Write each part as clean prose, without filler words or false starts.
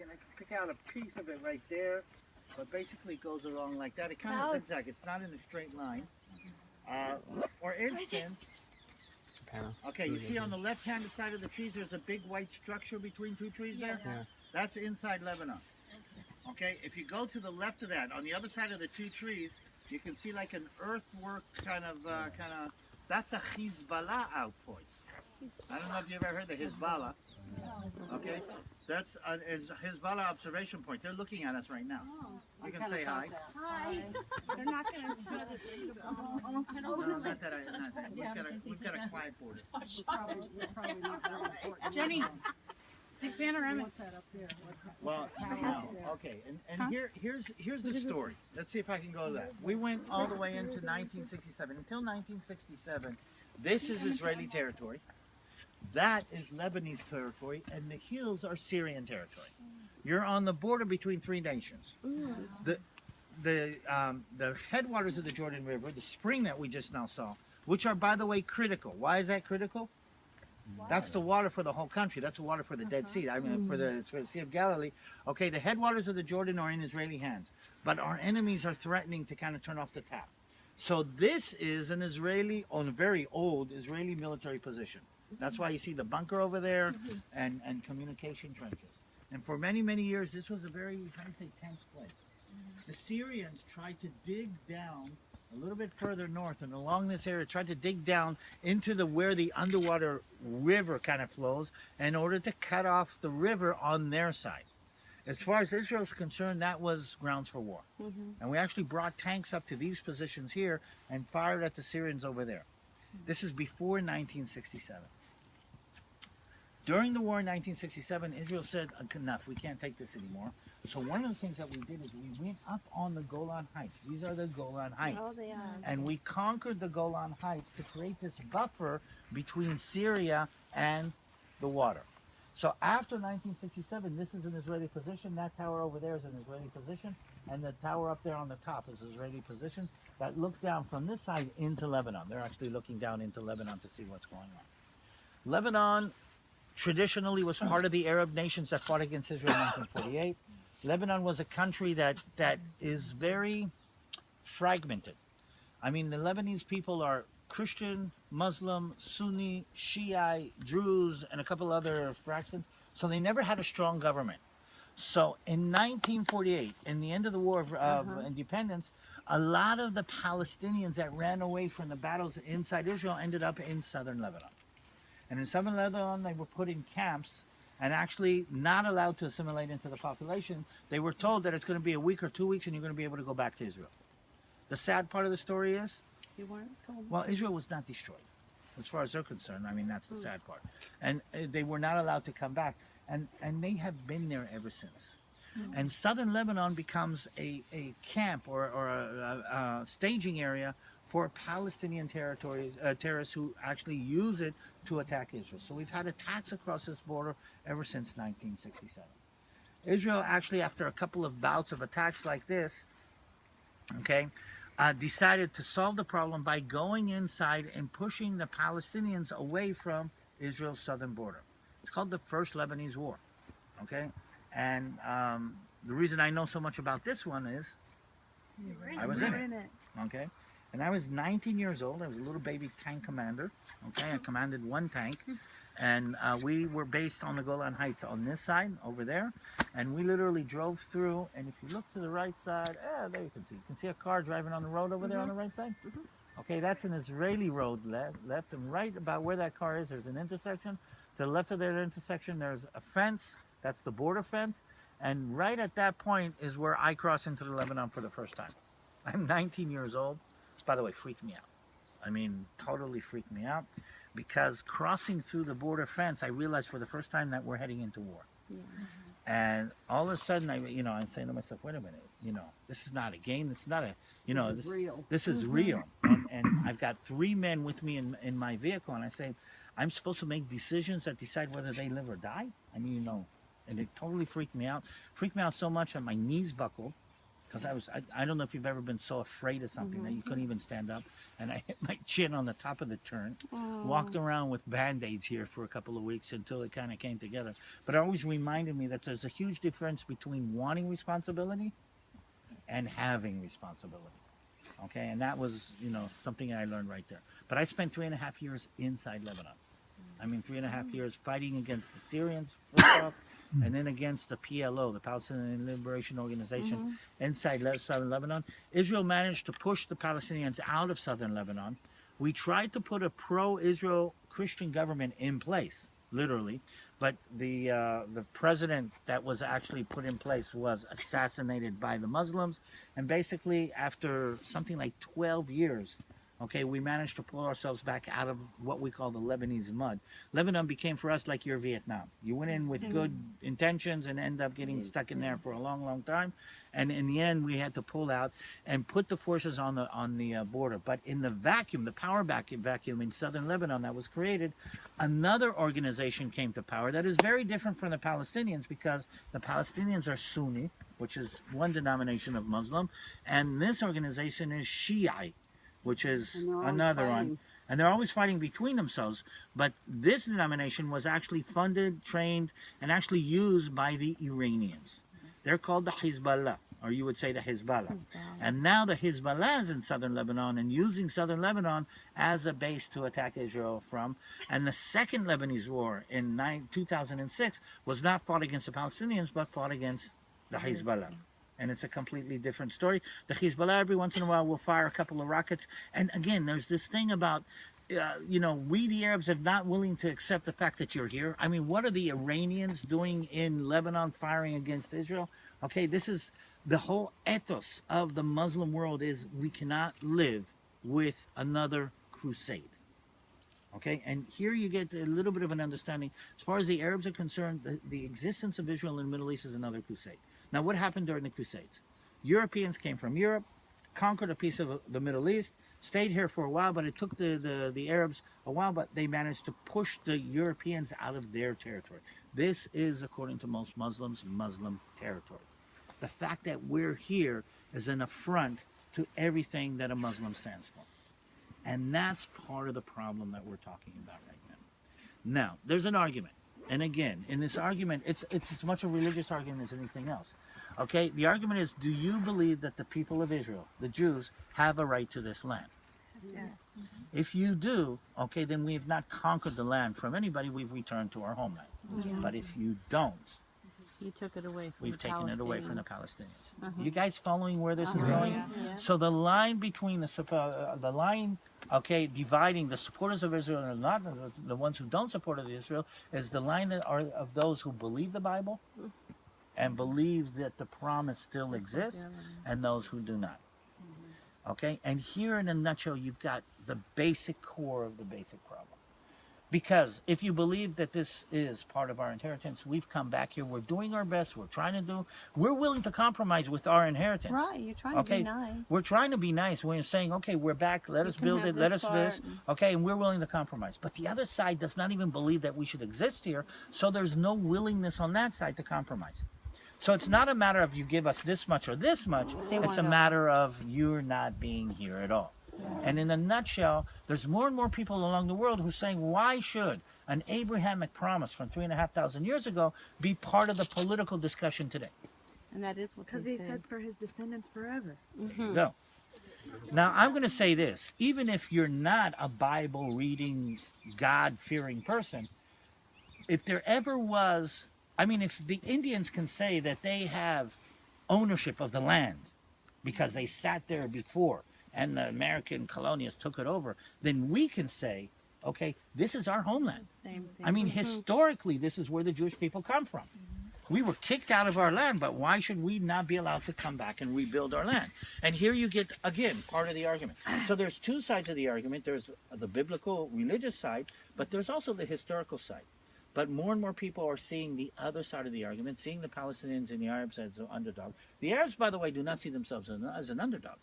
I can pick out a piece of it right there, but basically it goes along like that. It kind of zigzag. It's not in a straight line. For instance, okay, you see on the left-hand side of the trees, there's a big white structure between two trees there? Yeah. That's inside Lebanon. Okay, if you go to the left of that, on the other side of the two trees, you can see like an earthwork kind of, that's a Hezbollah outpost. I don't know if you've ever heard of Hezbollah. Okay, that's a Hezbollah observation point. They're looking at us right now. You can say hi. Hi. They're not going to shut it. No, not that we've got a quiet border. Jenny, take panoramics. Well, no, okay, and here's the story. Let's see if I can go to that. We went all the way into 1967. Until 1967, this is Israeli territory. That is Lebanese territory, and the hills are Syrian territory. You're on the border between three nations. The headwaters of the Jordan River, the spring that we just now saw, which are, by the way, critical. Why is that critical? That's the water for the whole country. That's the water for the Dead Sea. I mean, for the Sea of Galilee. Okay, the headwaters of the Jordan are in Israeli hands, but our enemies are threatening to kind of turn off the tap. So this is an Israeli, on a very old Israeli military position. That's why you see the bunker over there and communication trenches. And for many, many years, this was a very, how do you say, tense place. The Syrians tried to dig down a little bit further north and along this area, tried to dig down into where the underwater river kind of flows in order to cut off the river on their side. As far as Israel is concerned, that was grounds for war. And we actually brought tanks up to these positions here and fired at the Syrians over there. This is before 1967. During the war in 1967, Israel said, enough, we can't take this anymore. So one of the things that we did is we went up on the Golan Heights. These are the Golan Heights. Oh, they are. And we conquered the Golan Heights to create this buffer between Syria and the water. So after 1967, this is an Israeli position. That tower over there is an Israeli position. And the tower up there on the top is Israeli positions that look down from this side into Lebanon. They're actually looking down into Lebanon to see what's going on. Lebanon traditionally was part of the Arab nations that fought against Israel in 1948. Lebanon was a country that is very fragmented. I mean, the Lebanese people are Christian, Muslim, Sunni, Shiite, Druze, and a couple other fractions. So they never had a strong government. So in 1948, in the end of the War of Independence, a lot of the Palestinians that ran away from the battles inside Israel ended up in southern Lebanon. And in southern Lebanon, they were put in camps and actually not allowed to assimilate into the population. They were told that it's going to be a week or 2 weeks and you're going to be able to go back to Israel. The sad part of the story is, You weren't told. well, Israel was not destroyed. As far as they're concerned, I mean, that's the sad part. And they were not allowed to come back. And they have been there ever since. And southern Lebanon becomes a camp or a staging area for Palestinian terrorists who actually use it to attack Israel. So we've had attacks across this border ever since 1967. Israel actually, after a couple of bouts of attacks like this, okay, decided to solve the problem by going inside and pushing the Palestinians away from Israel's southern border. It's called the First Lebanese War, okay? And the reason I know so much about this one is I was in it, okay? And I was 19 years old. I was a little baby tank commander, okay? I commanded one tank. And we were based on the Golan Heights on this side, over there. And we literally drove through. And if you look to the right side, there you can see. You can see a car driving on the road over there on the right side? Okay, that's an Israeli road left. And right about where that car is, there's an intersection. To the left of that intersection, there's a fence. That's the border fence. And right at that point is where I cross into the Lebanon for the first time. I'm 19 years old. By the way, freaked me out. I mean, totally freaked me out. Because crossing through the border fence, I realized for the first time that we're heading into war. And all of a sudden, I'm saying to myself, wait a minute, this is not a game. This is not this is real. And I've got 3 men with me in my vehicle. And I say, I'm supposed to make decisions that decide whether they live or die? I mean, and it totally freaked me out. Freaked me out so much that my knees buckled. because I don't know if you've ever been so afraid of something that you couldn't even stand up, and I hit my chin on the top of the turn, walked around with band-aids here for a couple of weeks until it kind of came together. But it always reminded me that there's a huge difference between wanting responsibility and having responsibility. Okay, and that was, something I learned right there. But I spent 3.5 years inside Lebanon. I mean, 3.5 years fighting against the Syrians, first off, and then against the PLO, the Palestinian Liberation Organization, inside southern Lebanon. Israel managed to push the Palestinians out of southern Lebanon. We tried to put a pro-Israel Christian government in place, literally, but the president that was actually put in place was assassinated by the Muslims, and basically after something like 12 years, okay, we managed to pull ourselves back out of what we call the Lebanese mud. Lebanon became for us like your Vietnam. You went in with good intentions and end up getting stuck in there for a long, long time. And in the end, we had to pull out and put the forces on the border. But in the vacuum, the power vacuum in southern Lebanon that was created, another organization came to power that is very different from the Palestinians, because the Palestinians are Sunni, which is one denomination of Muslim, and this organization is Shiite, which is another one. And they're always fighting between themselves. But this denomination was actually funded, trained, and actually used by the Iranians. They're called the Hezbollah, or you would say the Hezbollah. And now the Hezbollah is in southern Lebanon and using southern Lebanon as a base to attack Israel from. And the second Lebanese war in 2006 was not fought against the Palestinians, but fought against the Hezbollah. And it's a completely different story. The Hezbollah every once in a while will fire a couple of rockets. And again, there's this thing about, we the Arabs are not willing to accept the fact that you're here. I mean, what are the Iranians doing in Lebanon firing against Israel? Okay, this is the whole ethos of the Muslim world, is we cannot live with another crusade. Okay, and here you get a little bit of an understanding. As far as the Arabs are concerned, the existence of Israel in the Middle East is another crusade. Now, what happened during the Crusades? Europeans came from Europe, conquered a piece of the Middle East, stayed here for a while, but it took the Arabs a while, but they managed to push the Europeans out of their territory. This is, according to most Muslims, Muslim territory. The fact that we're here is an affront to everything that a Muslim stands for. And that's part of the problem that we're talking about right now. Now, there's an argument. And again, in this argument, it's as much a religious argument as anything else. Okay, the argument is, do you believe that the people of Israel, the Jews, have a right to this land? Yes. If you do, okay, then we have not conquered the land from anybody, we've returned to our homeland. But if you don't, You took it away from we've the taken it away from the Palestinians. Palestinians. You guys following where this is going? Yeah. So the line between the line, okay, dividing the supporters of Israel and not the ones who don't support Israel, is the line that are of those who believe the Bible and believe that the promise still exists, and those who do not. Okay, and here in a nutshell, you've got the basic core of the basic problem. Because if you believe that this is part of our inheritance, we've come back here, we're doing our best, we're willing to compromise with our inheritance. Right, you're trying to be nice. We're trying to be nice. We're saying, okay, we're back, let us can build have it, let this us part. this, okay, and we're willing to compromise. But the other side does not even believe that we should exist here, so there's no willingness on that side to compromise. So it's not a matter of you give us this much or this much, it's a matter of you're not being here at all. And in a nutshell, there's more and more people along the world who are saying, why should an Abrahamic promise from 3,500 years ago be part of the political discussion today? And that is what Because they he said. said for his descendants forever. There you go. Now, I'm going to say this. Even if you're not a Bible-reading, God-fearing person, if there ever was, if the Indians can say that they have ownership of the land because they sat there before and the American colonialists took it over, then we can say, okay, this is our homeland. Same thing. Historically, this is where the Jewish people come from. We were kicked out of our land, but why should we not be allowed to come back and rebuild our land? And here you get, again, part of the argument. So there's two sides of the argument. There's the biblical, religious side, but there's also the historical side. But more and more people are seeing the other side of the argument, seeing the Palestinians and the Arabs as an underdog. The Arabs, by the way, do not see themselves as an underdog.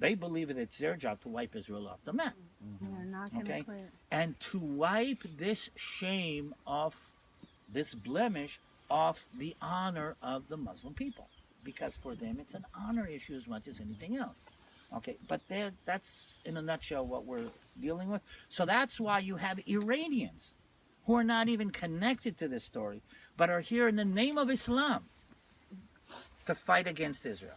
They believe that it's their job to wipe Israel off the map. They're not going to Okay? quit. And to wipe this shame off, this blemish off the honor of the Muslim people. because for them it's an honor issue as much as anything else. Okay, but that's in a nutshell what we're dealing with. So that's why you have Iranians who are not even connected to this story, but are here in the name of Islam to fight against Israel.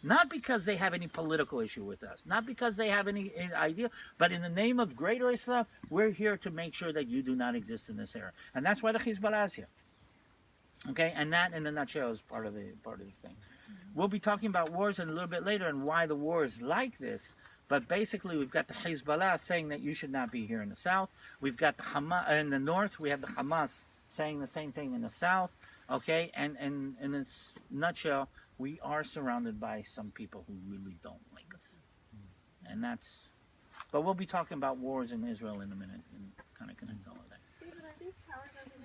Not because they have any political issue with us, not because they have any idea, but in the name of greater Islam, we're here to make sure that you do not exist in this era. And that's why the Hezbollah is here. Okay, and that in a nutshell is part of the thing. We'll be talking about wars in a little bit later and why the war is like this. But basically, we've got the Hezbollah saying that you should not be here in the south. We've got the Hamas in the north. We have the Hamas saying the same thing in the south. Okay, and in a nutshell, we are surrounded by some people who really don't like us, and that's. But we'll be talking about wars in Israel in a minute and kind of connect all of that.